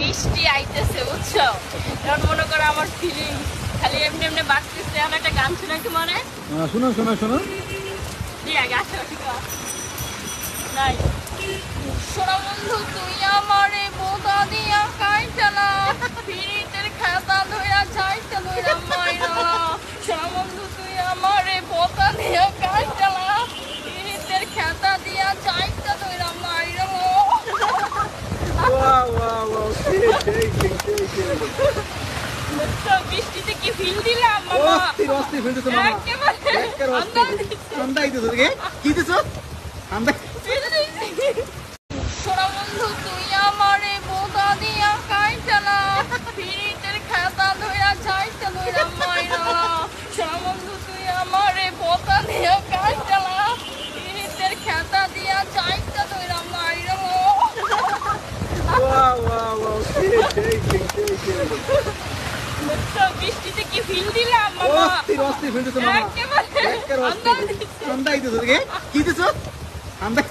বৃষ্টি আইতেছে বুঝছো, এখন মনে করো আমার ফিলিং খালি এমনি এমনি বাড়তেছে। এখন একটা গান শুনে কি মনে শোনো শোনো শোনো দিয়া গাছে ঠিক নাই। সোনা বন্ধু তুই আমারে বোতা দিয়া কাইটালা, পিরিতের খাতা ধইরা যাইতে লইরা মাইরা। সোনা বন্ধু তুই আমারে বোতা দিয়া কাইটালা, পিরিতের খাতা দিয়া যাইতে লইরা মাইরা। ওয়াও ওয়াও ওয়াও বুঝছো, বৃষ্টিতে কি ফিল দিলাম মামা, অস্থির অস্থির ফেলতেছো মামা একেবারে একের আন্দাজ অস্থির দিচ্ছে। ঠান্ডা আইতেছো রে কি দিছো ঠান্ডা সোনা বন্ধু তুই আমারে বোতা দিয়া কাইটালা, পিরিতের খাতা ধইরা যাইতে লইরা মাইরা। সোনা বন্ধু তুই আমারে বোতা দিয়া কাইটালা, পিরিতের খাতা দিয়া যাইতে লইরা মাইরা। ওয়াও ওয়াও ওয়াও বুঝছো, বৃষ্টিতে কি ফিল দিলাম মামা, অস্থির অস্থির ফেলতেছো মামা একেবারে একের আন্দাজ অস্থির দিচ্ছে। ঠান্ডা আইতেছো রে কি দিছো ঠান্ডা